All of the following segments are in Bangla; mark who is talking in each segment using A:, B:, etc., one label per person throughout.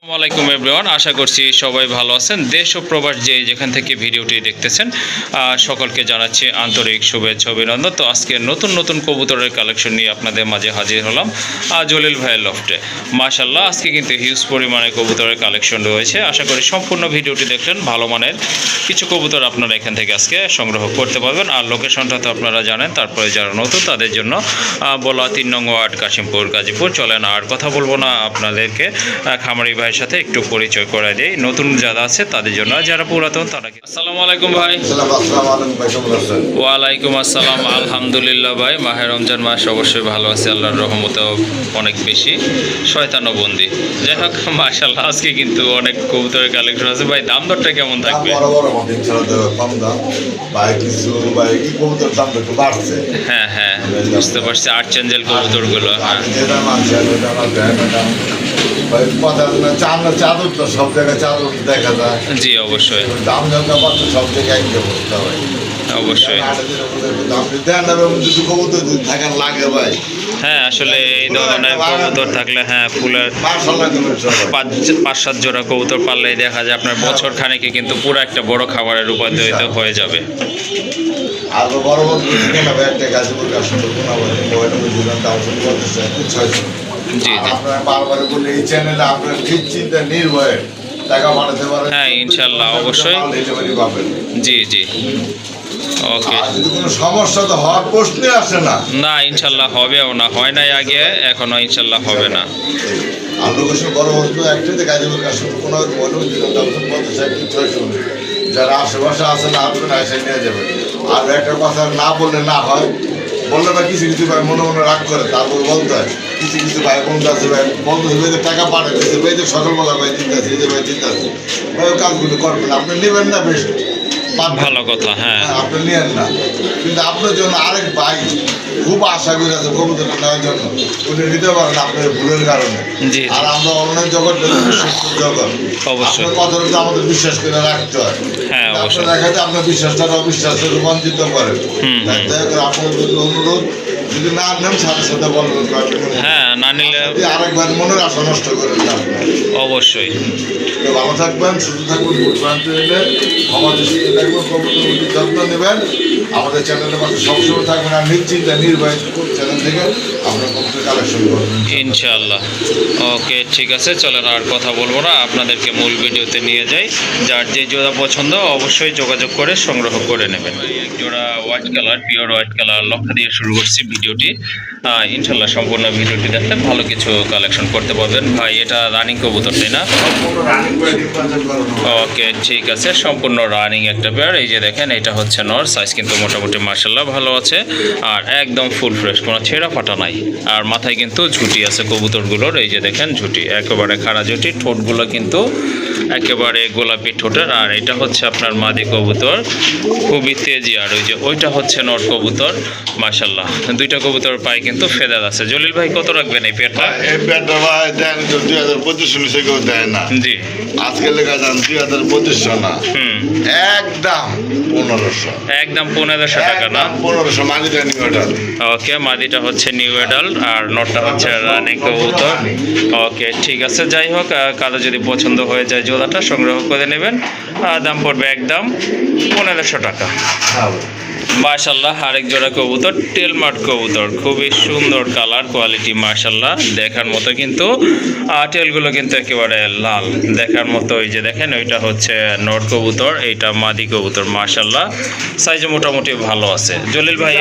A: আসসালামাইকুম এভরিওয়ান, আশা করছি সবাই ভালো আছেন। দেশ ও প্রবাস যেখান থেকে ভিডিওটি দেখতেছেন সকলকে জানাচ্ছি আন্তরিক শুভেচ্ছা অভিনন্দন। তো আজকে নতুন কবুতরের কালেকশন নিয়ে আপনাদের মাঝে হাজির হলাম জলিল ভাইয়ের লফটে। মাশাল্লাহ, আজকে কিন্তু হিউজ পরিমাণে কবুতরের কালেকশন রয়েছে। আশা করি সম্পূর্ণ ভিডিওটি দেখলেন ভালো মানের কিছু কবুতর আপনারা এখান থেকে আজকে সংগ্রহ করতে পারবেন। আর লোকেশনটা তো আপনারা জানেন। তারপরে যারা নতুন তাদের জন্য বলা ৩ নং ওয়ার্ড, কাশিমপুর, গাজীপুর। চলেন আর কথা বলবো না, আপনাদেরকে খামারি ভাই সাথে একটু পরিচয় করে দেই। নতুন যারা আছে তাদের জন্য, যারা পুরাতন তারা। আসসালামু আলাইকুম ভাই। ওয়ালাইকুম আসসালাম। আলহামদুলিল্লাহ ভাই, মাহে রমজান মাস অবশ্যই ভালো আছে, আল্লাহর রহমতে অনেক বেশি, শয়তানও বন্দি। যাই হোক মাশাআল্লাহ, আজকে কিন্তু অনেক কবুতরের কালেকশন আছে ভাই। দাম দরটা কেমন থাকবে? হ্যাঁ হ্যাঁ, বুঝতে পারছি। আর্চ এঞ্জেল কবুতরগুলো,
B: চাদর তো সব জায়গায় চাদর দেখা যায়।
A: জি অবশ্যই,
B: দাম যখন পাচ্ছে সব জায়গায় করতে হয়।
A: অবশ্যই
B: থাকার লাগে ভাই।
A: হ্যাঁ, আসলে এই ধরনের কবুতর থাকলে, হ্যাঁ, ফুলের 5-7 জোড়া কবুতর পাললেই দেখা যায় আপনার বছর খানেকে কিন্তু পুরো একটা বড় খাবারের রূপান্তরিত হয়ে যাবে।
B: আর বড় একটা গাজীপুর
A: জি জি,
B: আপনার বারবার বলে এই চ্যানেলে আপনার নিশ্চিন্তে নির্ভয়ে টাকা বাড়াতে পারেন।
A: হ্যাঁ ইনশাল্লাহ, অবশ্যই। জি জি, ওকে।
B: যদি কোনো সমস্যা তো হওয়ার প্রশ্নই আসে না।
A: না, ইনশাল্লাহ হবেও না, হয় নাই আগে, এখনো ইনশাল্লাহ হবে না।
B: আর লোকেশন বড় বস্তু একটাতে গাজীপুর কাশিমপুর কোনো যারা আশেপাশে আছে না আসবেন, এসে নিয়ে যাবেন। আর একটা কথা না বললে না হয়, বললে ভাই কিছু ভাই মনে রাগ করে, তারপর বলতে হয় কিছু ভাই বন্ধু আছে, ভাই বন্ধু ভাই টাকা পাঠাচ্ছে, ভাই তো সকালবেলা ভাই চিন্তা আছে, এই যে ভাই চিন্তা আছে, ভাই ওই কাজগুলো করবেন। আপনি নেবেন না, বেশ
A: ভালো কথা। হ্যাঁ,
B: আপনি নেন না, কিন্তু আপনার জন্য আরেক ভাই খুব আশা করে আছে কবুতরটা নেওয়ার জন্য, উনি নিতে পারেন আপনার ভুলের কারণে। আর আমরা অনলাইন জগৎ জগৎ,
A: অবশ্যই
B: কথাটা তো আমাদের বিশ্বাস করে রাখতে হয়।
A: হ্যাঁ অবশ্যই,
B: দেখাতে আপনার বিশ্বাসটা অবিশ্বাসে রূপান্তরিত করেন। আপনার যদি অনুরোধ, যদি না নেন সাথে সাথে বলবেন।
A: হ্যাঁ, না নিলে
B: আরেকবার মনের আশা নষ্ট করেন না।
A: অবশ্যই।
B: ভালো থাকবেন, সুস্থ থাকবেন, ভুলভ্রান্তি হলে ক্ষমা দৃষ্টিতে থাকবেন, কবুতরের যত্ন নেবেন। আমাদের চ্যানেলের পাশে সবসময় থাকবেন, আর নিশ্চিন্তে নির্ভয় চ্যানেল থেকে আমরা কবুতর কালেকশন করবেন
A: ইনশাআল্লাহ। ওকে, ঠিক আছে, চলেন আর কথা বলবো না, আপনাদেরকে মূল ভিডিওতে নিয়ে যাই। যার যে জোড়া পছন্দ অবশ্যই যোগাযোগ করে সংগ্রহ করে নেবেন। এক জোড়া white colour, pure white colour লক্ষা দিয়ে শুরু করছি ভিডিওটি। ইনশাল্লাহ সম্পূর্ণ ভিডিওটি দেখলে ভালো কিছু কালেকশন করতে পারবেন। ভাই এটা রানিং কবুতর, তাই না? ওকে, ঠিক আছে, সম্পূর্ণ রানিং একটা পেয়ার। এই যে দেখেন, এটা হচ্ছে নর, সাইজ কিন্তু মোটামুটি মার্শাল্লাহ ভালো আছে, আর একদম ফুল ফ্রেশ, কোনো ছেঁড়া ফাটা নাই। আর মাথায় কিন্তু ঝুটি আছে কবুতরগুলোর, এই যে দেখেন ঝুটি, একেবারে খাড়া ঝুটি, ঠোঁটগুলো কিন্তু একেবারে গোলাপি ঠোঁটের। আর এটা হচ্ছে আপনার মাদি কবুতর, খুবই তেজি। আর ওই যে ওইটা হচ্ছে নর কবুতর। মাশাল্লাহ, দুইটা কবুতর পায়ে কিন্তু ফেদার আছে। জলিল ভাই কত রাখবেন এই পেয়ারটা?
B: এই পেয়ারটা ভাই দেন 2025 নিচে কেউ দেয় না।
A: জি,
B: আজকে লেখা যান 2025 না, একদম 1500,
A: একদম 1500 টাকা না?
B: 1500 মাদিটা নিউ এডাল।
A: ওকে, মাদিটা হচ্ছে নিউ এডাল আর নটটা হচ্ছে রানিং কবুতর। ওকে, ঠিক আছে। যাই হোক, কারো যদি পছন্দ হয়ে যায় জোড়াটা সংগ্রহ করে নেবেন। দাম পড়বে একদম 1500 টাকা। মাশাল্লাহ, আরেক জোড়া কবুতর, টেলমার্ট কবুতর, খুবই সুন্দর কালার কোয়ালিটি, মাশাল্লাহ দেখার মতো। কিন্তু টেলগুলো কিন্তু একেবারে লাল দেখার মতো। ওই যে দেখেন, ওইটা হচ্ছে নর কবুতর, এইটা মাদি কবুতর। মাশাল্লাহ, সাইজে মোটামুটি ভালো আছে। জলিল ভাই,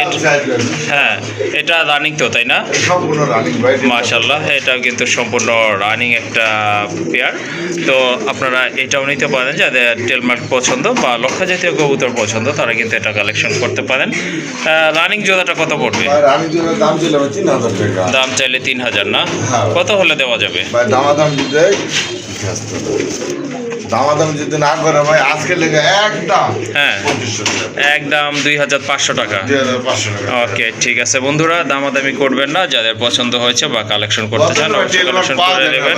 A: হ্যাঁ এটা রানিং তো, তাই না?
B: সম্পূর্ণ রানিং ভাই,
A: মাশাল্লাহ, এটাও কিন্তু সম্পূর্ণ রানিং একটা পেয়ার। তো আপনারা এটাও নিতে পারেন, যাদের টেলমার্ক পছন্দ বা লক্ষা জাতীয় কবুতর পছন্দ, তারা কিন্তু এটা কালেকশন করতে পারেন। রানিং জোড়াটা কত পড়বে?
B: রানিং জোড়ার দাম ছিল 3000 টাকা।
A: দাম চাইলে 3000 না? কত হলে দেওয়া যাবে?
B: ভাই দামাদাম দিতে, দামাদাম যদি না করে ভাই আজকে লেগে একদম,
A: হ্যাঁ একদম 2500 টাকা।
B: 2500 টাকা।
A: ওকে, ঠিক আছে বন্ধুরা, দামাদামি করবেন না। যাদের পছন্দ হয়েছে বা কালেকশন করতে চান অবশ্যই কালেকশন করে নেবেন।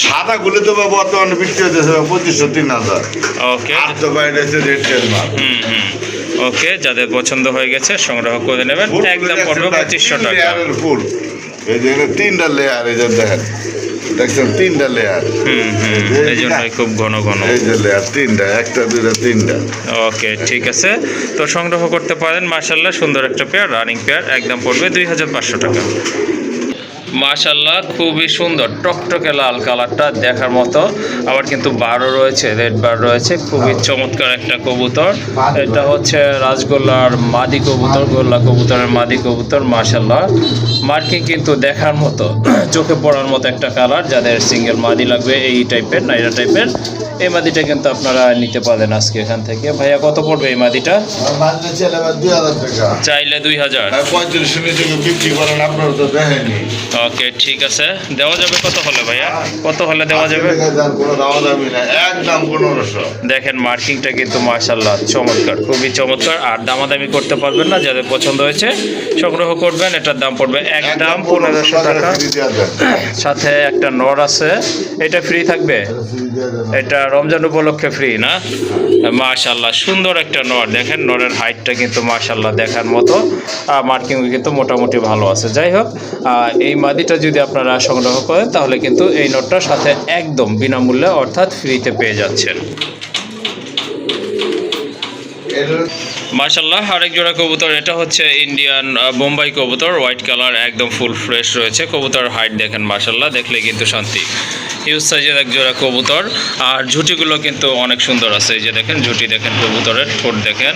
B: সাদা গুলো তো বর্তমানে বিক্রি হচ্ছে 2500 3000।
A: ওকে,
B: আর তো বাইরে আছে রেড টেলমার্ক।
A: ওকে, যাদের পছন্দ হয়ে গেছে সংগ্রহ করে নেবেন। একদম পড়বে 2500 টাকা।
B: ফুল এই যে 3টা লেয়ার, এই যে দেখেন দেখছেন 3টা লেয়ার।
A: এই জন্যই খুব ঘন ঘন।
B: এই যে লেয়ার 3টা, 1টা 2টা 3টা।
A: ওকে, ঠিক আছে। তো সংগ্রহ করতে পারেন মাশাআল্লাহ, সুন্দর একটা পেয়ার, রানিং পেয়ার, একদম পড়বে 2500 টাকা। মাশাআল্লাহ, খুবই সুন্দর টকটকে লাল কালারটা দেখার মতো। আবার কিন্তু বারও রয়েছে, রেড বার রয়েছে, খুবই চমৎকার একটা কবুতর। এটা হচ্ছে রাজগোল্লার মাদি কবুতর, গোল্লা কবুতরের মাদি কবুতর। মাশাআল্লাহ, মার্কিং কিন্তু দেখার মতো, চোখে পড়ার মতো একটা কালার। যাদের সিঙ্গেল মাদি লাগবে এই টাইপের, নাইরা টাইপের, এই মাদিটা কিন্তু আপনারা নিতে পারেন আজকে এখান থেকে। ভাইয়া কত পড়বে এই মাদিটা?
B: আর বাজে ছেলে 2000 টাকা।
A: চাইলে 2000।
B: 3500 নিচে বিক্রি করেন, আপনারা তো দেখেননি।
A: ওকে, ঠিক আছে, দেওয়া যাবে। কত হলে ভাইয়া, কত হলে দেওয়া যাবে?
B: কোনো দামাদামি না, একদম 1500।
A: দেখেন মার্কিংটা কিন্তু মাশাআল্লাহ চমৎকার, খুবই চমৎকার। আর দামাদামি করতে পারবেন না, যাদের পছন্দ হয়েছে সংগ্রহ করবেন। এটার দাম পড়বে একদম 1500 টাকা। সাথে একটা নর আছে, এটা ফ্রি থাকবে। এটা রমজান উপলক্ষে ফ্রি না? মাশাআল্লাহ, সুন্দর একটা নর। দেখেন নরের হাইটটা কিন্তু মাশাআল্লাহ দেখার মতো, মার্কিং কিন্তু মোটামুটি ভালো আছে। যাই হোক, এই মাদিটা যদি আপনারা সংগ্রহ করেন তাহলে কিন্তু এই নটটার সাথে একদম বিনামূল্যে অর্থাৎ ফ্রিতে পেয়ে যাচ্ছেন। মাশাআল্লাহ, আরেক জোড়া কবুতর। এটা হচ্ছে ইন্ডিয়ান বোম্বাই কবুতর, হোয়াইট কালার, একদম ফুল ফ্রেশ রয়েছে। কবুতর হাইট দেখেন মাশাআল্লাহ, দেখলে কিন্তু শান্তি। হিউজ সাইজের এক জোড়া কবুতর। আর ঝুটিগুলো কিন্তু অনেক সুন্দর আছে। এই যে দেখেন ঝুটি, দেখেন কবুতরের ঠোঁট দেখেন,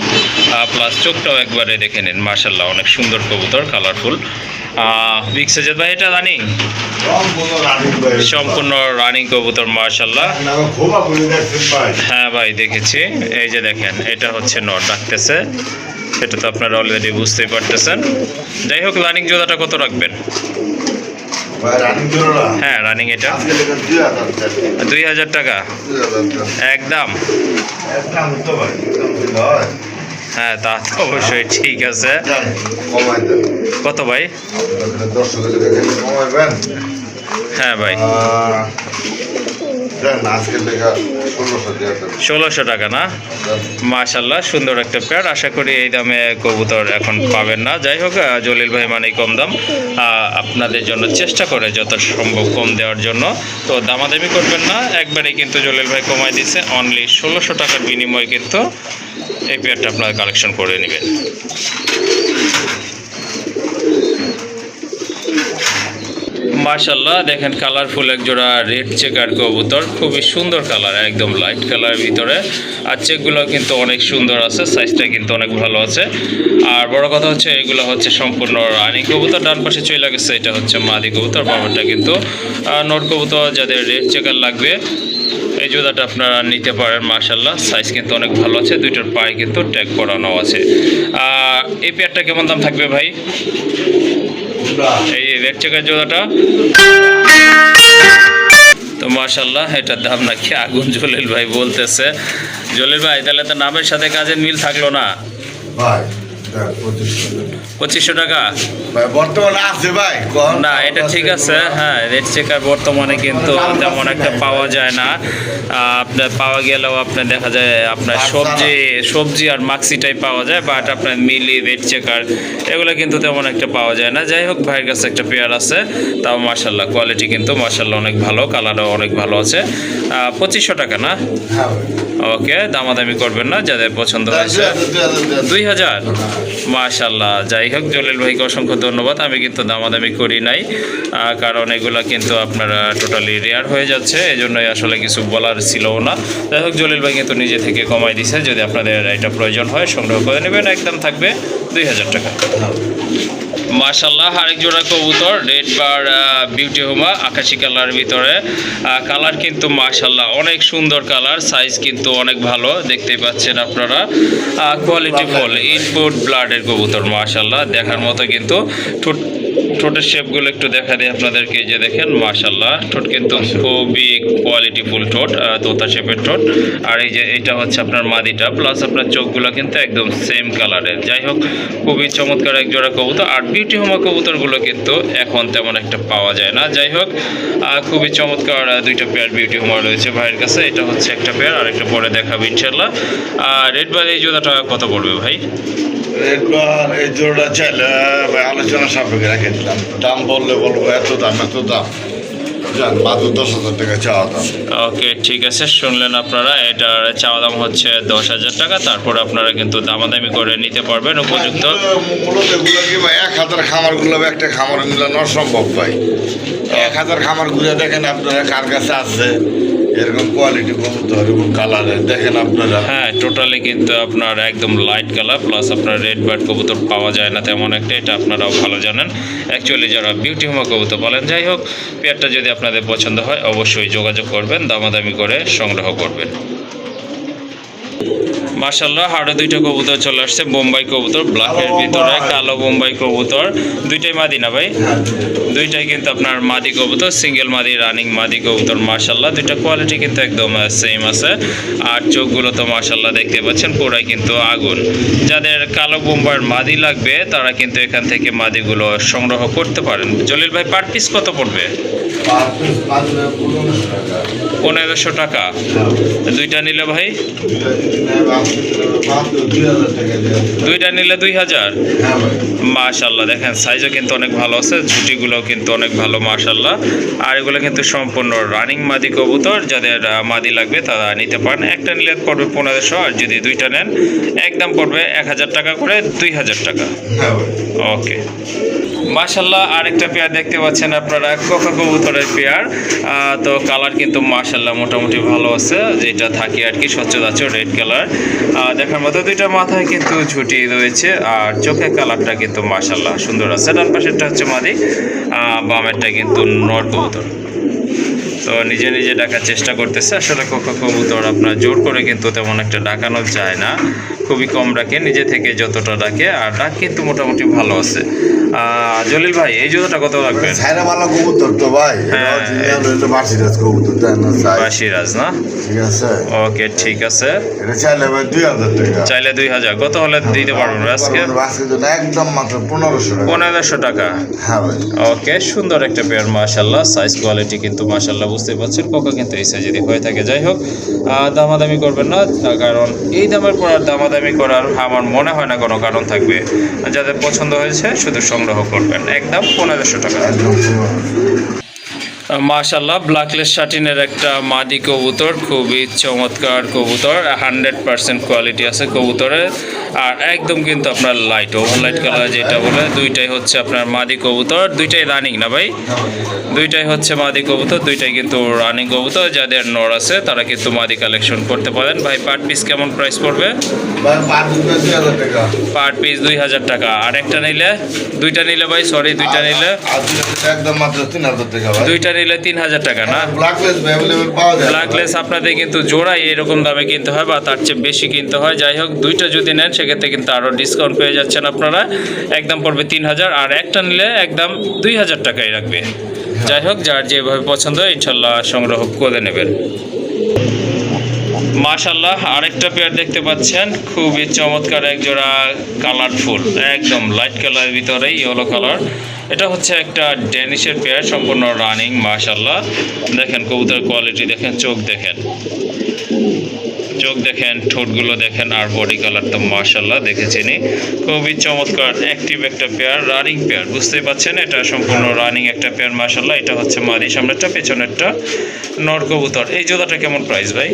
A: প্লাস চোখটাও একবারে দেখে নিন। মাশাআল্লাহ, অনেক সুন্দর কবুতর, কালারফুল। বিগ সাইজের ভাই, এটা রানিং? সম্পূর্ণ রানিং কবুতর মাশাআল্লাহ। হ্যাঁ ভাই, দেখেছি। এই যে দেখেন, এটা হচ্ছে নর ডাকতেছে, সেটা তো আপনারা অলরেডি বুঝতেই পারতেছেন। যাই হোক, রানিং জোড়াটা কত রাখবেন? হ্যাঁ, রানিং এটা 2000 টাকা একদম। হ্যাঁ, তা তো অবশ্যই, ঠিক আছে। কত ভাই? হ্যাঁ ভাই, 1600 টাকা না? মাশাআল্লাহ, সুন্দর একটা পেয়ার। আশা করি এই দামে কবুতর এখন পাবেন না। যাই হোক, জলিল ভাই মানেই কম দাম, আপনাদের জন্য চেষ্টা করে যত সম্ভব কম দেওয়ার জন্য। তো দামাদামি করবেন না, একবারেই কিন্তু জলিল ভাই কমাই দিচ্ছে। অনলি 1600 টাকার বিনিময়ে কিন্তু এই পেয়ারটা আপনারা কালেকশন করে নেবেন। মাশাআল্লাহ, দেখেন কালারফুল এক জোড়া রেড চেকার কবুতর, খুবই সুন্দর কালার, একদম লাইট কালারের ভিতরে। আর চেকগুলো কিন্তু অনেক সুন্দর আছে, সাইজটা কিন্তু অনেক ভালো আছে। আর বড় কথা হচ্ছে এগুলো হচ্ছে সম্পূর্ণ রানিং কবুতর। ডান পাশে চলে গেছে, এটা হচ্ছে মাদি কবুতর, বাবারটা কিন্তু নর কবুতর। যাদের রেড চেকার লাগবে এই জোড়াটা আপনারা নিতে পারেন। মাশাআল্লাহ, সাইজ কিন্তু অনেক ভালো আছে, দুইটার পায়ে কিন্তু ট্যাগ করানো আছে। এই পেয়ারটা কেমন দাম থাকবে ভাই? এই রেড চেকার জোড়াটা তো মাশাআল্লাহ, এটার দাম নাকি আগুন। জলিল ভাই বলতেছে। জলিল ভাই, তাহলে তো নামের সাথে কাজের মিল থাকলো না
B: ভাই?
A: 2500 টাকা
B: বর্তমানে আছে ভাই,
A: না এটা ঠিক আছে। হ্যাঁ, রেড চেকার বর্তমানে কিন্তু তেমন একটা পাওয়া যায় না। আপনার পাওয়া গেলেও আপনার দেখা যায় আপনার সবজি আর মাক্সিটাই পাওয়া যায়, বাট আপনার মিলি রেড চেকার এগুলো কিন্তু তেমন একটা পাওয়া যায় না। যাই হোক, ভাইয়ের কাছে একটা পেয়ার আছে, তাও মাশাআল্লাহ কোয়ালিটি কিন্তু মাশাআল্লাহ অনেক ভালো, কালারও অনেক ভালো আছে। 2500 টাকা না? ওকে, দামাদামি করবেন না, যাদের পছন্দ হয়েছে। 2000? মাশাআল্লাহ। যাই হোক, জলিল ভাইকে অসংখ্য ধন্যবাদ। আমি কিন্তু দামাদামি করি নাই, কারণ এগুলা কিন্তু আপনারা টোটালি রেয়ার হয়ে যাচ্ছে, এই জন্যই আসলে কিছু বলার ছিলও না। যাই হোক, জলিল ভাই কিন্তু নিজে থেকে কমাই দিছে। যদি আপনাদের এটা প্রয়োজন হয় সংগ্রহ করে নেবেন, একদম থাকবে 2000 টাকা। মাশাআল্লাহ, আরেক জোড়া কবুতর, রেড বার বিউটি হুমা, আকাশি কালার ভিতরে। কালার কিন্তু মাশাআল্লাহ অনেক সুন্দর কালার, সাইজ কিন্তু অনেক ভালো, দেখতেই পাচ্ছেন আপনারা। কোয়ালিটি ফুল ইনপুট ব্লাডের কবুতর, মাশাআল্লাহ দেখার মতো। কিন্তু ঠোঁটের শেপগুলো একটু দেখা দিই আপনাদেরকে, যে দেখেন মাশাআল্লাহ, ঠোঁট কিন্তু খুবই কোয়ালিটি ফুল ঠোঁট, তোতা শেপের ঠোঁট। আর এই যে এটা হচ্ছে আপনার মাদিটা, প্লাস আপনার চোখগুলো কিন্তু একদম সেম কালারের। যাই হোক, খুবই চমৎকার এক জোড়া কবুতর। আর বিউটি হোমা কবুতরগুলো কিন্তু এখন তেমন একটা পাওয়া যায় না। যাই হোক, খুবই চমৎকার দুইটা পেয়ার বিউটি হোমা রয়েছে ভাইয়ের কাছে। এটা হচ্ছে একটা পেয়ার, আর একটা পরে দেখাবো ইনশাল্লাহ। আর রেড বার এই জোড়াটা কত পড়বে ভাই?
B: একবার এই জোড়া চাইলে ভাই আলোচনা সাপেক্ষে রেখে দিলাম, দাম বললে বলবো এত দাম। জান মাত্র 10,000 টাকা চাওয়া দাম।
A: ওকে ঠিক আছে, শুনলেন আপনারা, এটার চাওয়া দাম হচ্ছে 10,000 টাকা। তারপর আপনারা কিন্তু দামাদামি করে নিতে পারবেন উপযুক্ত।
B: মূলত এগুলো কি ভাই 1,000 খামারগুলো একটা খামার মিলানো অসম্ভব ভাই। 1,000 খামার ঘুরে দেখেন আপনারা কার কাছে আছে এরকম কোয়ালিটি কবুতর এবং কালারের, দেখেন আপনারা।
A: হ্যাঁ, টোটালি কিন্তু আপনার একদম লাইট কালার প্লাস আপনার রেড বার্ড কবুতর পাওয়া যায় না তেমন একটা, এটা আপনারাও ভালো জানেন। অ্যাকচুয়ালি যারা বিউটি হোমা কবুতর বলেন, যাই হোক, পেয়ারটা যদি আপনাদের পছন্দ হয় অবশ্যই যোগাযোগ করবেন, দামাদামি করে সংগ্রহ করবেন। মাশাআল্লাহ, আরো দুইটা কবুতর চলে আসছে, বোম্বাই কবুতর, ব্ল্যাকের ভিতরে কালো বোম্বাই কবুতর। দুইটাই মাদি না ভাই? দুইটাই কিন্তু আপনার মাদি কবুতর, সিঙ্গেল মাদি, রানিং মাদি কবুতর। মাশাআল্লাহ, দুইটা কোয়ালিটি কিন্তু একদম সেম আছে। আর চোখগুলো তো মাশাআল্লাহ দেখতে পাচ্ছেন পুরাই কিন্তু আগুন। যাদের কালো বোম্বার মাদি লাগবে তারা কিন্তু এখান থেকে মাদিগুলো সংগ্রহ করতে পারেন। জলিল ভাই, পার পিস কত পড়বে? 1500 টাকা। দুইটা নিলে ভাই? দুইটা নিলে 2000। মাশাআল্লাহ, দেখেন সাইজও কিন্তু অনেক ভালো আছে, ঝুটিগুলো কিন্তু অনেক ভালো মাশাআল্লাহ। আর এগুলো কিন্তু সম্পূর্ণ রানিং মাদি কবুতর, যাদের মাদি লাগবে তারা নিতে পারেন। একটা নিলে পড়বে 1500, আর যদি দুইটা নেন একদম পড়বে 1000 টাকা করে, 2000 টাকা। ওকে মাশাআল্লাহ, আরেকটা পেয়ার দেখতে পাচ্ছেন আপনারা, কোকা কবুতরের পেয়ার। তো কালার কিন্তু মাশাআল্লাহ মোটামুটি ভালো আছে, যেটা থাকে আর কি সচরাচর রেড কালার দেখার মতো। দুইটা মাথায় কিন্তু ঝুটি রয়েছে, আর চোখের কালারটা কিন্তু মাশাআল্লাহ সুন্দর আছে। ডান পাশেরটা হচ্ছে মাদি, বামেরটা কিন্তু নর কবুতর। তো নিজে নিজে ডাকার চেষ্টা করতেছে। আসলে কোকা কবুতর আপনার জোর করে কিন্তু তেমন একটা ডাকানো যায় না, খুবই কম ডাকে, নিজে থেকে যতটা ডাকে। আর ডাক কিন্তু মোটামুটি ভালো আছে। জলিল ভাই, এই জুতোটা কত রাখবেন?
B: ছাইরা ভালো কবুতর তো ভাই, বাসিরাজ কবুতর
A: বাসিরাজ না?
B: ঠিক আছে,
A: ওকে ঠিক আছে।
B: এটা চাইলে ভাই 2000 টাকা।
A: চাইলে 2000। কত হলে দিতে পারবেন আজকে?
B: একদম মাত্র 1500 টাকা।
A: 1500 টাকা।
B: হ্যাঁ ভাই।
A: ওকে, সুন্দর একটা পেয়ার মাশাআল্লাহ, সাইজ কোয়ালিটি কিন্তু মাশাআল্লাহ বুঝতে পারছেন। কোকা কিন্তু এই সাইজ যদি হয়ে থাকে, যাই হোক দামাদামি করবেন না, কারণ এই দামের পর আর দামাদামি করার আমার মনে হয় না কোনো কারণ থাকবে। যাদের পছন্দ হয়েছে শুধু সংগ্রহ করবেন, একদম 1500 টাকা। মাশাআল্লাহ, ব্ল্যাকলেস শাটিনের একটা মাদি কবুতর, খুবই চমৎকার কবুতর, 100% কোয়ালিটি আছে কবুতরের। আর একদম কিন্তু আপনার লাইট ওভার লাইট কালার যেটা বলে, দুইটাই হচ্ছে আপনার মাদি কবুতর। দুইটাই রানিং না ভাই? দুইটাই হচ্ছে মাদি কবুতর, দুইটাই কিন্তু রানিং কবুতর। যাদের নর আছে তারা কিন্তু মাদি কালেকশন করতে পারেন। ভাই, পার পিস কেমন প্রাইস পড়বে? পার পিস 2000 টাকা। আর একটা নিলে, দুইটা নিলে ভাই, সরি দুইটা নিলে
B: একদম মাত্র 3000 টাকা ভাই।
A: দুইটা নিলে 3000 টাকা না?
B: ব্ল্যাকলেস अवेलेबल পাওয়া যায়।
A: ব্ল্যাকলেস আপনাদের কিন্তু জোড়াই এরকম দামে কিনতে হয় বা তার চেয়ে বেশি কিনতে হয়। যাই হোক, দুইটা যদি নেন সেক্ষেত্রে কিন্তু আরও ডিসকাউন্ট পেয়ে যাচ্ছেন আপনারা। একদম পড়বে 3000, আর একটা নিলে একদম 2000 টাকাই রাখবে। যাই হোক, যার যেভাবে পছন্দ ইনশাল্লাহ সংগ্রহ করে নেবেন। মাশাআল্লাহ, আরেকটা পেয়ার দেখতে পাচ্ছেন, খুবই চমৎকার এক জোড়া কালারফুল, একদম লাইট কালারের ভিতরে ইয়েলো কালার। এটা হচ্ছে একটা ড্যানিশের পেয়ার, সম্পূর্ণ রানিং। মাশাআল্লাহ, দেখেন কবুতর কোয়ালিটি দেখেন, চোখ দেখেন, চোখ দেখেন, ঠোঁটগুলো দেখেন, আর বডি কালার তো মাশাআল্লাহ দেখেছেনি। খুবই চমৎকার অ্যাক্টিভ একটা পেয়ার, রানিং পেয়ার, বুঝতেই পাচ্ছেন এটা সম্পূর্ণ রানিং একটা পেয়ার মাশাআল্লাহ। এটা হচ্ছে মাদি, সামনেরটা পেছনেরটা নর কবুতর। এই জোড়াটা কেমন প্রাইস ভাই?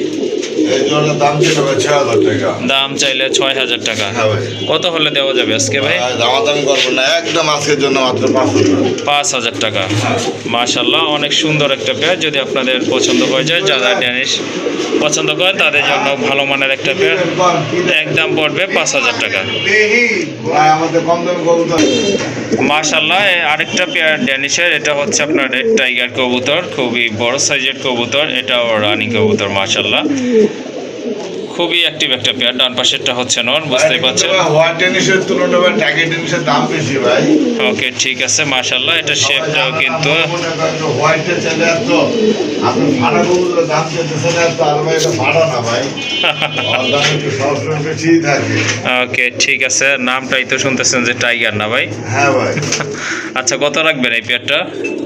B: এই জোড়ার দাম ছিল 6000 টাকা।
A: দাম চাইলে 6000 টাকা।
B: হ্যাঁ ভাই।
A: কত হলে দেওয়া যাবে আজকে ভাই?
B: দাম করবো না, একদম আজকের জন্য মাত্র
A: 5000 টাকা। মাশাআল্লাহ, অনেক সুন্দর একটা পেয়ার। যদি আপনাদের পছন্দ হয়ে যায়, যারা ড্যানিশ পছন্দ করে তাদের জন্য ভালো মানের একটা পেয়ার, একদম পড়বে 5000 টাকা।
B: আমাদের কম দামে কবুতর।
A: মাশাআল্লাহ, আরেকটা পেয়ার ড্যানিশের, এটা হচ্ছে আপনার রেড টাইগার কবুতর, খুবই বড় সাইজের কবুতর, এটাও রানিং কবুতর মাশাআল্লাহ। খুবই অ্যাক্টিভ একটা পেয়ার। ডান পাশেরটা হচ্ছে নর, বুঝতেই পারছেন।
B: হোয়াইট টেনিসের তুলনায় টাইগার টেনিসের দাম বেশি ভাই।
A: ওকে ঠিক আছে, মাশাআল্লাহ, এটা শেপটাও কিন্তু
B: হোয়াইটে চলে এত, আপনি ফাড়া কবুতরের দাম চেয়েছেন এত, আর ভাই এটা ফাড়া না ভাই, দাম একটু সবসময় বেশিই থাকে।
A: ওকে ঠিক আছে, নামটাই তো শুনতেছেন যে টাইগার না ভাই?
B: হ্যাঁ ভাই।
A: আচ্ছা, কত রাখবেন এই পেয়ারটা?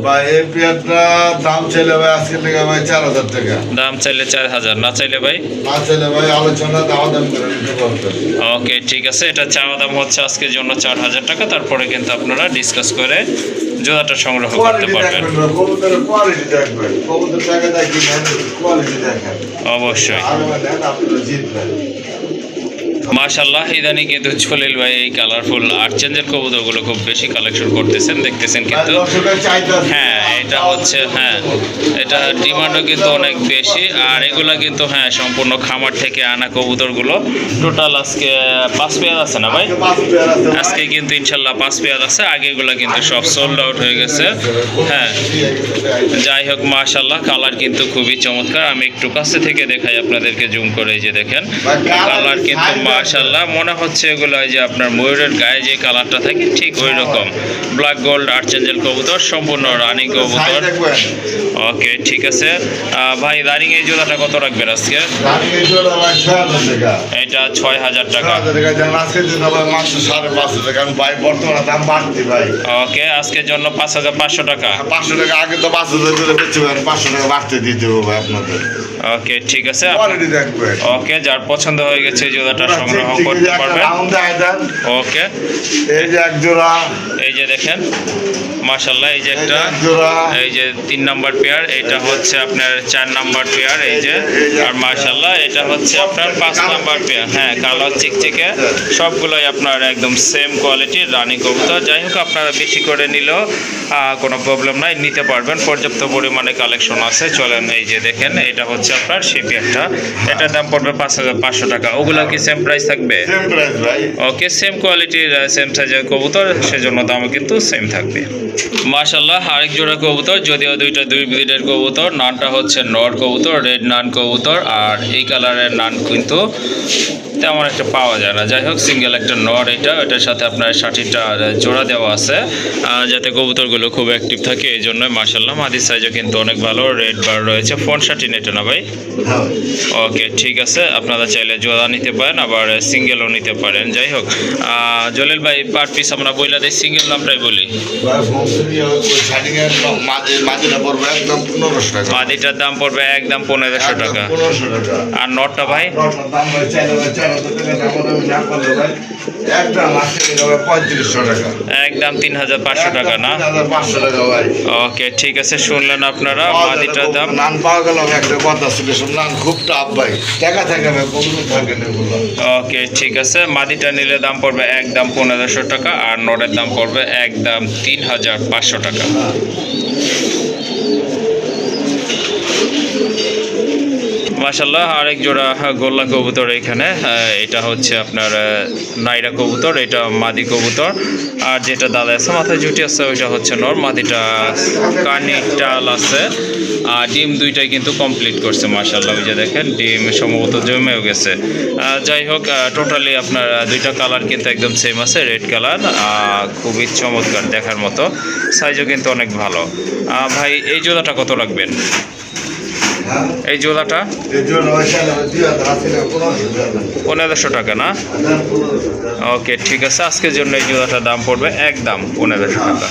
B: ভাই এই পেয়ারটা দাম চাইলে ভাই আজকে থেকে ভাই 4000 টাকা।
A: দাম চাইলে 4000, না চাইলে ভাই?
B: না চাইলে ভাই আলোচনা দাওয়া দাম করে নিতে পারবেন।
A: ওকে ঠিক আছে, এটা চাওয়া দাম হচ্ছে আজকের জন্য 4000 টাকা। তারপরে কিন্তু আপনারা ডিসকাস করে জোড়াটা সংগ্রহ করতে
B: কোয়ালিটি
A: পারবেন।
B: দেখবেন, কবুতরের কোয়ালিটি দেখবেন, কবুতর টাকা দেখবেন, কোয়ালিটি দেখেন।
A: অবশ্যই
B: আরো দেন, আপনারা জিতবেন।
A: মাশাআল্লাহ, ইদানি কিন্তু জলিল ভাই এই কালারফুল আর্চেঞ্জের কবুতরগুলো খুব বেশি কালেকশন করতেছেন, দেখতেছেন কিন্তু।
B: দর্শকের চাহিদা আছে।
A: হ্যাঁ, এটা হচ্ছে এটা ডিমান্ডও কিন্তু অনেক বেশি। আর এগুলা কিন্তু সম্পূর্ণ খামার থেকে আনা কবুতরগুলো। টোটাল আজকে 5 পেয়ার আছে না ভাই?
B: আজকে পাঁচ পেয়ার আছে ভাই।
A: আজকে কিন্তু ইনশাল্লাহ 5 পেয়ার আছে। আগে এগুলা কিন্তু সব সোল্ড আউট হয়ে গেছে। হ্যাঁ, যাই হোক মাশাআল্লাহ, কালার কিন্তু খুবই চমৎকার। আমি একটু কাছে থেকে দেখাই আপনাদেরকে, জুম করে, এই যে দেখেন কালার কিন্তু মাশাআল্লাহ মনে হচ্ছে এগুলো এই যে আপনার ময়ূরের গায়ে যে কালারটা থাকে ঠিক ওই রকম। ব্ল্যাক গোল্ড আর্চেঞ্জেল কবুতর, সম্পূর্ণ রানিং কবুতর।
B: দেখবেন,
A: ওকে, ঠিক আছে। ভাই, রানিং এই জোড়াটা কত রাখবেন আজকে?
B: রানিং এই জোড়া ভাই 6,000 টাকা।
A: এটা 6,000 টাকা।
B: 6,000 টাকা যেন আজকে দিন আবার মাত্র 550 টাকা। কারণ ভাই বর্তমানে দাম বাড়তি ভাই।
A: ওকে, আজকের জন্য 5,500 টাকা।
B: 500 টাকা আগে তো 5,000 করে বেচে ভাই, 500 টাকা বাড়তে দিয়ে দেবো ভাই আপনাদের।
A: ওকে, ঠিক আছে।
B: কোয়ালিটি দেখবেন।
A: ওকে, যার পছন্দ হয়ে গেছে এই জোড়াটা সংগ্রহ
B: ঠিক, ঠিক,
A: করতে
B: এই যে একটা
A: পারবেন।
B: রাউন্ড দেয় দেন।
A: ওকে,
B: এই যে এক জোড়া,
A: এই যে দেখেন মাশাআল্লাহ, এই যে
B: এই যে
A: একটা,
B: এক জোড়া,
A: এই যে 3 নাম্বার পেয়ার, এটা হচ্ছে আপনার 4 নাম্বার পেয়ার, এই যে। আর মাশাআল্লাহ, এটা হচ্ছে আপনার 5 নাম্বার পেয়ার। হ্যাঁ, কালো চিকচিকে, সবগুলোই আপনার একদম সেম কোয়ালিটির রানী কবুতর। যাই হোক, আপনারা বেশি করে নিলেও কোনো প্রবলেম নাই, নিতে পারবেন। পর্যাপ্ত পরিমাণে কালেকশন আছে। চলেন, এই যে দেখেন, এটা হচ্ছে আপনার সেই পেয়ারটা। এটার দাম পড়বে 5,500 টাকা। ওগুলো কি সেম প্রাইস থাকবে?
B: সেম প্রাইস ভাই।
A: ওকে, সেম কোয়ালিটির সেম সাইজের কবুতর, সেজন্য দামও কিন্তু সেম থাকবে। মাশাআল্লাহ, আরেক জোড়া কবুতর, যদিও দুইটা দুই ব্রিডের কবুতর। নানটা হচ্ছে নর কবুতর, রেড নান কবুতর। আর এই কালারের নান কিন্তু তেমন একটা পাওয়া যায় না। যাই হোক, সিঙ্গেল একটা নর এটা, এটার সাথে আপনার 60টা জোড়া দেওয়া আছে, যাতে কবুতরগুলো খুব অ্যাক্টিভ থাকে। এই জন্য মাশাআল্লাহ, মাদির সাইজও কিন্তু অনেক ভালো। রেড বার রয়েছে, ফোন 60 এটা না ভাই? ওকে, ঠিক আছে। আপনারা চাইলে জোড়া নিতে পারেন, আবার সিঙ্গেলও নিতে পারেন। যাই হোক, জলিল ভাই, পার পিস আমরা বইলা দিই, সিঙ্গেল দামটাই বলি।
B: ভাই বংশীয় ওই শাড়ি এর মাঝেটা পড়বে একদম 1500 টাকা।
A: মাদিটার দাম পড়বে একদম 1500 টাকা।
B: 1500 টাকা।
A: আর নটটা ভাই?
B: নটার দাম ভাই 4,000 টাকা। দাম না করলে ভাই একদম আজকে দিন হবে 3500 টাকা।
A: একদম 3,500 টাকা না?
B: 3,500 টাকা ভাই।
A: ওকে, ঠিক আছে, শুনলেন আপনারা মাদিটার দাম।
B: নান পাওয়া গেল, একটা কথা ছিল, সব নান খুব টাফ ভাই, টাকা থাকে ভাই, কবুতর থাকে না এগুলো।
A: ওকে, ঠিক আছে। মাদিটা নিলে দাম পড়বে একদম 1500 টাকা, আর নটের দাম পড়বে একদম 3,500 টাকা। মাশাআল্লাহ, আরেক জোড়া গোল্লা কবুতর এখানে। এটা হচ্ছে আপনার নাইরা কবুতর, এটা মাদি কবুতর। আর যেটা দাদা আছে, মাথায় জুটি আছে, ওইটা হচ্ছে নর। মাদিটা কানিটাল আছে। আর ডিম দুইটাই কিন্তু কমপ্লিট করছে মাশাআল্লাহ। ওই যে দেখেন, ডিম সম্ভবত জমেও গেছে। যাই হোক, টোটালি আপনার দুইটা কালার কিন্তু একদম সেম আছে, রেড কালার। খুবই চমৎকার দেখার মতো, সাইজও কিন্তু অনেক ভালো। ভাই, এই জোড়াটা কত রাখবেন? এই জোড়াটা 1500 টাকা না? ওকে, ঠিক আছে। আজকের জন্য এই জোড়াটার দাম পড়বে একদম 1500 টাকা।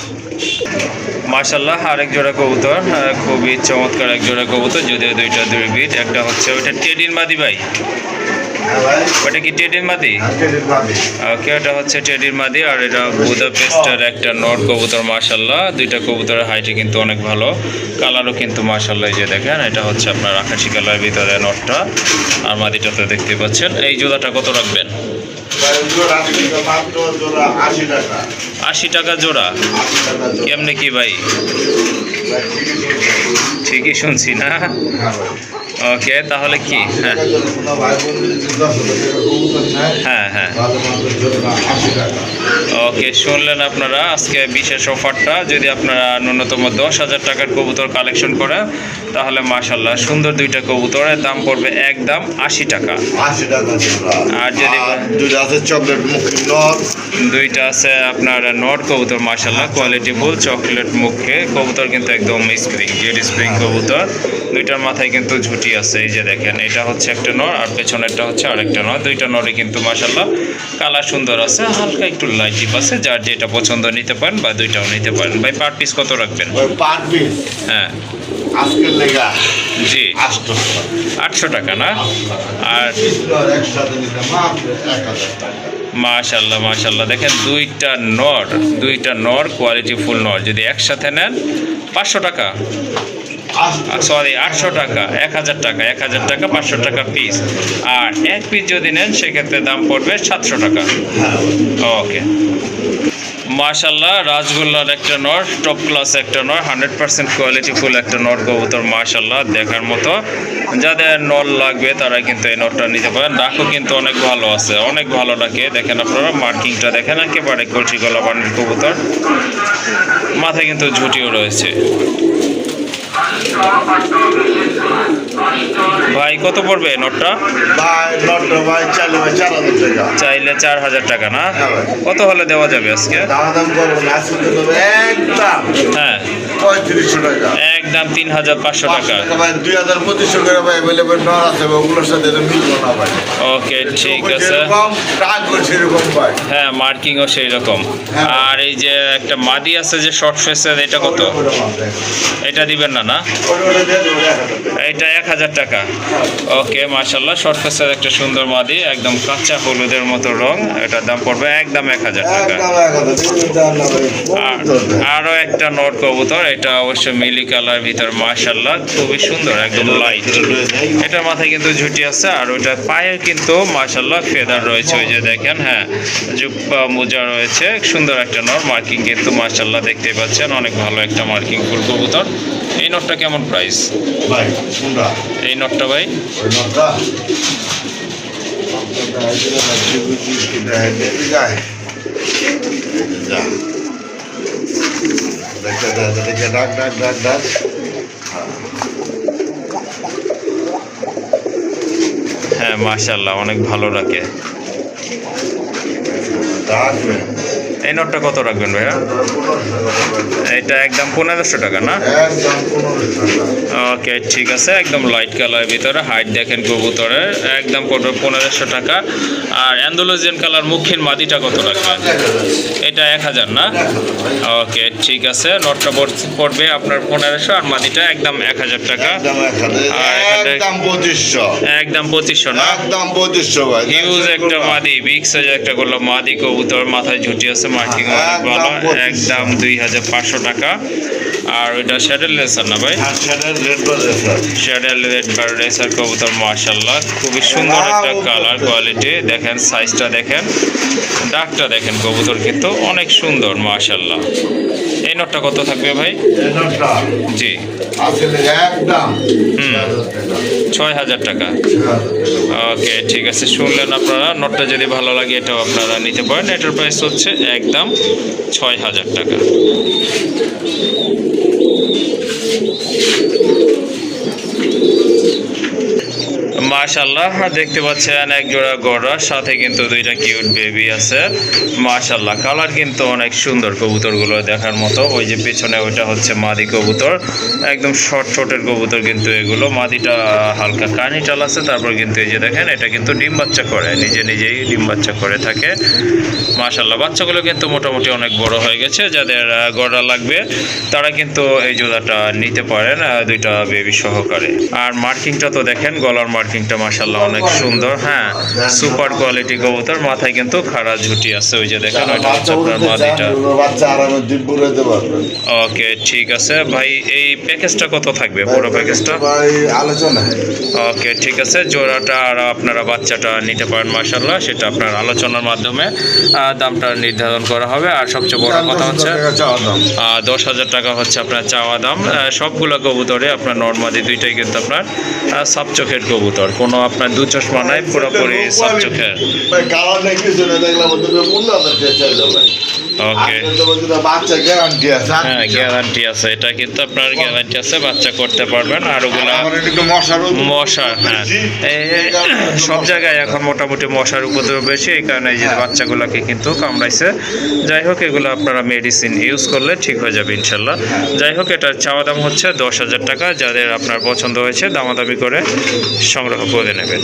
A: মাশাআল্লাহ, আরেক জোড়া কবুতর, খুবই চমৎকার এক জোড়া কবুতর, যদিও দুইটা দুই ব্রিড। একটা হচ্ছে ওইটা টেডির মাদি ভাই? ওটা কি টেডির মাদি? ওকে, ওটা হচ্ছে টেডির মাদি। আর এটা বুদাপেস্টের একটা নর কবুতর। মাশাআল্লাহ, দুইটা কবুতরের হাইটে কিন্তু অনেক ভালো, কালারও কিন্তু মাশাআল্লাহ। এই যে দেখেন, এটা হচ্ছে আপনার আকাশি কালার ভিতরে নরটা, আর মাদিটাতে দেখতে পাচ্ছেন। এই জোড়াটা কত রাখবেন? 80 টাকা জোড়া। কেমনে কি ভাই? ঠিকই শুনছি না? ওকে, তাহলে কি? হ্যাঁ, হ্যাঁ। ওকে, শুনলেন আপনারা আজকে বিশেষ অফারটা। যদি আপনারা ন্যূনতম 10,000 টাকার কবুতর কালেকশন করেন, তাহলে মাশাআল্লাহ সুন্দর দুইটা কবুতরের দাম পড়বে একদম 80 টাকা।
B: 80 টাকা।
A: আর যদি
B: দুইটা আছে চকলেট মুখী নর,
A: দুইটা আছে আপনার নর কবুতর, মাশাআল্লাহ কোয়ালিটি ফুল চকলেট মুখে কবুতর, কিন্তু একদম স্প্রিং, জেড স্প্রিং কবুতর। দুইটার মাথায় কিন্তু ঝুটি আছে। এই যে দেখেন, এটা হচ্ছে একটা নর, আর পেছনেরটা হচ্ছে আরেকটা নর। দুইটা নরে কিন্তু মাশাআল্লাহ কালার সুন্দর আছে, হালকা একটু লাইট ডিপ আছে। যার যেটা পছন্দ নিতে পারেন, বা দুইটাও নিতে পারেন। ভাই, পার পিস কত রাখবেন?
B: পার পিস
A: হ্যাঁ,
B: আজকের লেগা
A: জি
B: 800
A: টাকা না? আর
B: একসাথে নিতে মাত্র 1000 টাকা।
A: মাশাল্লাহ মাশাল্লাহ, দেখেন দুইটা নর কোয়ালিটি ফুল নর যদি একসাথে নেন 500 টাকা, সরি 800 টাকা, 1000 টাকা, 1000 টাকা 500 টাকা পিস। আর এক পিস যদি নেন সেক্ষেত্রে দাম পড়বে 700 টাকা। ওকে, মাশাল্লাহ রাজগোল্লার একটা নর, টপ ক্লাস একটা নর, 100% কোয়ালিটি ফুল একটা নর কবুতর, মাশাল্লাহ দেখার মতো। যাদের নর লাগবে তারা কিন্তু এই নরটা নিতে পারেন। ডাকও কিন্তু অনেক ভালো আছে, অনেক ভালো ডাকে, দেখেন আপনারা মার্কিংটা দেখেন, একেবারে কচি গলা বানের কবুতর, মাথায় কিন্তু ঝুঁটিও রয়েছে। ভাই কত পড়বে নটটা?
B: ভাই নটটা ভাই
A: চাইলে 4000 টাকা না? কত হলে দেওয়া যাবে আজকে?
B: দাম করবো না, আজকে দেবো একদম
A: হ্যাঁ
B: 3500 টাকা,
A: একদম 3500 টাকা।
B: ভাই 2200 করে ভাই অ্যাভেলেবল নর আছে, ওগুলোর সাথে এটা মিলবো না ভাই।
A: ওকে ঠিক আছে,
B: যেরকম টাক সেরকম ভাই।
A: হ্যাঁ মার্কিংও সেই রকম। আর এই যে একটা মাদি আছে যে শর্ট ফেসের, এটা কত? এটা দিবেন না না? এটা 1000 টাকা। ওকে মাশাল্লাহ, শর্ট ফেসের একটা সুন্দর মাদি, একদম কাঁচা হলুদের মতো রং, এটার দাম পড়বে একদম 1000 টাকা। আরো একটা নর কবুতর, এটা অবশ্য মিলি কালার ভিতর, মাশাল্লাহ খুবই সুন্দর, একদম লাইট। এটার মাথায় কিন্তু ঝুঁটি আছে, আর ওটা পায়ে কিন্তু মাশাল্লাহ ফেদার রয়েছে, ওই যে দেখেন, হ্যাঁ জুব্বা মোজা রয়েছে, সুন্দর একটা নর, মার্কিং কিন্তু মাশাল্লাহ দেখতেই পাচ্ছেন, অনেক ভালো একটা মার্কিং ফুল কবুতর। এই নটটা কেমন প্রাইস
B: ভাই? কোনটা?
A: এই নটটা ভাই?
B: ওই নটটা ডাক ডাক ডাক ডাক।
A: হ্যাঁ মাশাল্লাহ অনেক ভালো রাখে। এই নটটা কত রাখবেন ভাইয়া? এটা একদম 1500 টাকা না? ওকে ঠিক আছে, একদম লাইট কালারের ভিতরে, হাইট দেখেন কবুতরের, একদম পড়বে 1500 টাকা। আর অ্যান্ডালুজিয়ান কালার মুখের মাদিটা কত রাখবেন? এটা 1000 না? ওকে ঠিক আছে, নটটা পড়বে আপনার 1500, আর মাদিটা একদম 1000 টাকা।
B: একদম 2500,
A: একদম 2500 না?
B: একদম 2500 ভাই।
A: হিউজ একটা মাদি, বিগ সাইজ একটা করলো মাদি কবুতর, মাথায় ঝুঁটি আছে, মার্কিং অনেক ভালো, একদম 2500 টাকা। আর ওইটা শ্যাডেল রেসার না ভাই? শ্যাডেল রেড বার রেসার কবুতর, মাশাল্লাহ খুবই সুন্দর একটা কালার কোয়ালিটি, দেখেন সাইজটা দেখেন, ডাকটা দেখেন, কবুতর কিন্তু অনেক সুন্দর মাশাল্লাহ। এই নটটা কত থাকবে ভাই? জি
B: একদম
A: 6000 টাকা। ওকে ঠিক আছে, শুনলেন আপনারা, নটটা যদি ভালো লাগে এটাও আপনারা নিতে পারেন। এটার প্রাইস হচ্ছে একদম 6000 টাকা। মাশাল্লাহ দেখতে পাচ্ছেন এক জোড়া গড়া, সাথে কিন্তু দুইটা কিউট বেবি আছে, মাশাল্লাহ কালার কিন্তু অনেক সুন্দর কবুতরগুলো দেখার মতো। ওই যে পেছনে ওইটা হচ্ছে মাদি কবুতর, একদম শর্ট শর্টের কবুতর কিন্তু এগুলো। মাদিটা হালকা কানি টাল আছে, তারপর কিন্তু এই যে দেখেন এটা কিন্তু ডিম বাচ্চা করে, নিজেই ডিম বাচ্চা করে থাকে, মাশাল্লাহ। বাচ্চাগুলো কিন্তু মোটামুটি অনেক বড় হয়ে গেছে, যাদের গড়া লাগবে তারা কিন্তু এই জোড়াটা নিতে পারেন, দুইটা বেবি সহকারে। আর মার্কিংটা তো দেখেন, গলার মার্কিংটা মাশাল্লাহ অনেক সুন্দর, হ্যাঁ সুপার কোয়ালিটি কবুতর, মাথায় কিন্তু খাড়া ঝুঁটি আছে, ওই যে দেখেন ওইটা হচ্ছে আপনার মাদিটা। ওকে ঠিক আছে ভাই, এই প্যাকেজটা কত থাকবে পুরো প্যাকেজটা? ওকে ঠিক আছে, জোড়াটা আর আপনারা বাচ্চাটা নিতে পারেন, মাশাল্লাহ সেটা আপনার আলোচনার মাধ্যমে দামটা নির্ধারণ করা হবে। আর সবচেয়ে বড় কথা হচ্ছে 10,000 টাকা হচ্ছে আপনার চাওয়া দাম। সবগুলো কবুতরে আপনার নর্মাদি দুইটাই কিন্তু আপনার সাপ চোখের কবুতর, কোনো আপনার দু চশমা নাই, পুরোপুরি সাপ চোখের। ওকে হ্যাঁ গ্যারান্টি আছে, এটা কিন্তু আপনার গ্যারান্টি আছে, বাচ্চা করতে পারবেন। আর ওগুলা মশা, হ্যাঁ সব জায়গায় এখন মোটামুটি মশার উপদ্রব বেশি, এই কারণে এই যে বাচ্চাগুলোকে কিন্তু কামড়াইছে। যাই হোক এগুলো আপনারা মেডিসিন ইউজ করলে ঠিক হয়ে যাবে ইনশাল্লাহ। যাই হোক এটার চাওয়া দাম হচ্ছে 10,000 টাকা। যাদের আপনার পছন্দ হয়েছে দামাদামি করে সংগ্রহ করে নেবেন।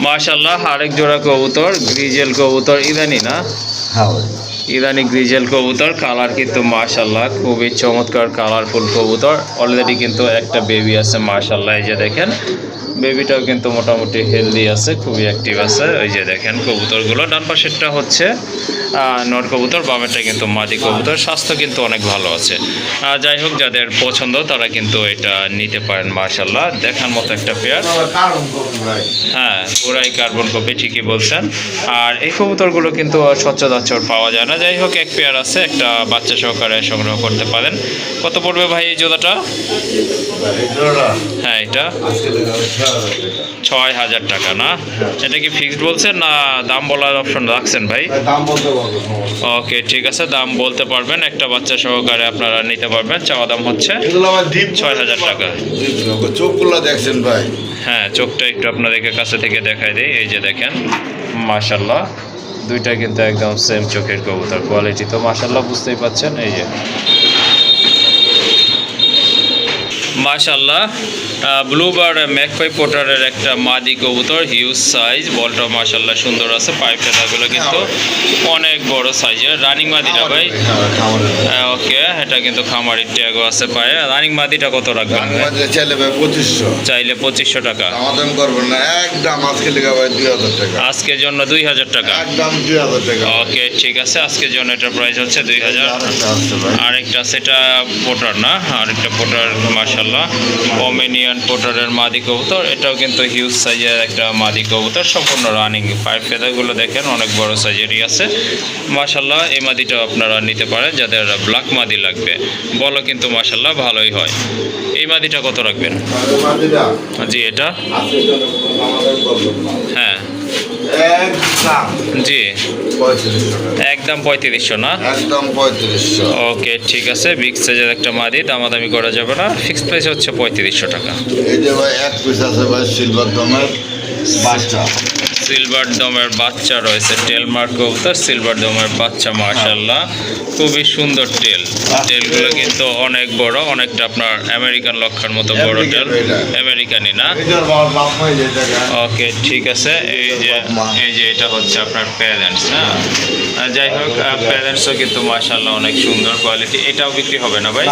A: মাশাল্লাহ আরেক জোড়া কবুতর, গ্রিজেল কবুতর, ইদানি না?
B: হ্যাঁ
A: ইরানি গ্রিজেল কবুতর, কালার কিন্তু মাশাল্লাহ খুবই চমৎকার কালারফুল কবুতর। অলরেডি কিন্তু একটা বেবি আছে মাশাল্লাহ, এই যে দেখেন বেবিটাও কিন্তু মোটামুটি হেলদি আছে, খুবই অ্যাক্টিভ আছে। ওই যে দেখেন কবুতরগুলো, ডান পাশেরটা হচ্ছে নর কবুতর, বামেরটা কিন্তু মাদি কবুতর। স্বাস্থ্য কিন্তু অনেক ভালো আছে। যাই হোক, যাদের পছন্দ তারা কিন্তু এটা নিতে পারেন মাশাল্লাহ, দেখার মতো একটা পেয়ার। হ্যাঁ, পুরাই কার্বন কপি, ঠিকই বলছেন। আর এই কবুতরগুলো কিন্তু সচরাচর পাওয়া যায় না। যাই হোক, এক পেয়ার আছে, একটা বাচ্চা সহকারে সংগ্রহ করতে পারেন। কত পড়বে ভাই এই জোড়াটা? হ্যাঁ, এটা 6,000 টাকা না? এটা কি ফিক্সড বলছেন না দাম বলার অপশন রাখছেন ভাই? ওকে, ঠিক আছে, দাম বলতে পারবেন। একটা বাচ্চা সহকারে আপনারা নিতে পারবেন। চাওয়া দাম হচ্ছে 6,000 টাকা।
B: চোখগুলো দেখছেন ভাই?
A: হ্যাঁ, চোখটা একটু আপনাদেরকে কাছে থেকে দেখাই দিই। এই যে দেখেন মাশাল্লাহ, দুইটা কিন্তু একদম সেম চোখের কবুতর। কোয়ালিটি তো মাশাল্লাহ বুঝতেই পাচ্ছেন। এই যে মাশাল্লাহ, ব্লুবার্ড ম্যাকপাই পোটারের একটা মাদি কবুতর, হিউজ সাইজ, বলটা মাশাল্লাহ সুন্দর আছে। পাইপ ফেদাগুলো কিন্তু অনেক বড় সাইজের। রানিং মাদিটা ভাই? ওকে, এটা কিন্তু খামারির ট্যাগও আছে পায়ে। রানিং মাদিটা কত রাখবেন?
B: চাইলে ভাই 2500।
A: চাইলে 2500 টাকা।
B: আমাদের করবেন না, একদম আজকে লেখা ভাই 2000 টাকা।
A: আজকের জন্য 2000 টাকা।
B: একদম 2000 টাকা।
A: ওকে, ঠিক আছে, আজকের জন্য এটার প্রাইস হচ্ছে 2000। আরেকটা সেটা পোটার না, আরেকটা পোটার মাশাল্লাহ পমেনিয়ান পোটারের মাদি কবুতর। এটাও কিন্তু হিউজ সাইজের একটা মাদি কবুতর, সম্পূর্ণ রানিং। পায়ের ফেদাগুলো দেখেন অনেক বড় সাইজেরই আছে মাশাল্লাহ। এই মাদিটাও আপনারা নিতে পারেন যাদের ব্ল্যাক মাদি লাগবে। বলো কিন্তু মাশাল্লাহ ভালোই হয়। এই মাদিটা কত রাখবেন? জি, এটা হ্যাঁ জি, একদম 3500 না?
B: একদম 3500।
A: ওকে, ঠিক আছে, বিগ সাইজের একটা মাদি, দামাদামি করা যাবে না। ফিক্সড প্রাইস হচ্ছে 3500 টাকা।
B: এই যে ভাই এক পিস আছে ভাই সিলভার দমের বাচ্চা।
A: সিলভার দমের বাচ্চা রয়েছে, টেল মার্ক কবুতর, সিলভার দমের বাচ্চা মাশাল্লাহ খুবই সুন্দর টেল। টেলগুলো কিন্তু অনেক বড়, অনেকটা আপনার আমেরিকান লক্ষার মতো বড় টেল। আমেরিকানি না? ওকে, ঠিক আছে। এই যে এটা হচ্ছে আপনার প্যারেন্টস। হ্যাঁ, যাই হোক, প্যারেন্টসও কিন্তু মাশাল্লাহ অনেক সুন্দর কোয়ালিটি। এটাও বিক্রি হবে না ভাই?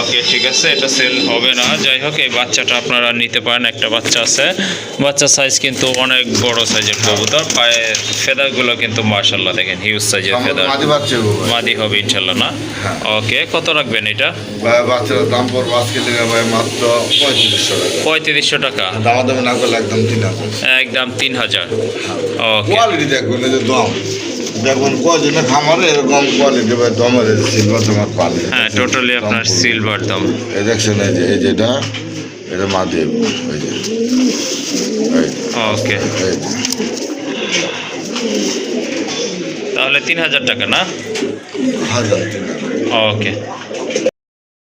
A: ওকে, ঠিক আছে, এটা সেল হবে না। যাই হোক, এই বাচ্চাটা আপনারা নিতে পারেন। একটা বাচ্চা আছে, বাচ্চা সাইজ কিন্তু অনেক বড় সাইজের কবুতর। পায়ে ফেদারগুলো কিন্তু মাশাল্লাহ দেখেন হিউজ সাইজের ফেদার। মাদি হবে ইনশাল্লাহ না? ওকে, কত রাখবেন এটা?
B: বাচ্চার দাম পড়বে আজকে থেকে ভাই মাত্র 3500 টাকা।
A: 3500 টাকা?
B: দামাদামি না করলে একদম 3000।
A: একদম 3000। ওকে,
B: কোয়ালিটি দেখবেন, এই যে দম দেখবেন কয়জনে খামারে এরকম কোয়ালিটি ভাই দমের সিলভার দমের পালে।
A: হ্যাঁ, টোটালি আপনার সিলভার দম।
B: এই দেখছেন, এই যে যেটা এটা মাদি। এই যে
A: ওকে, তাহলে 3000 টাকা না?
B: হাজার।
A: ওকে।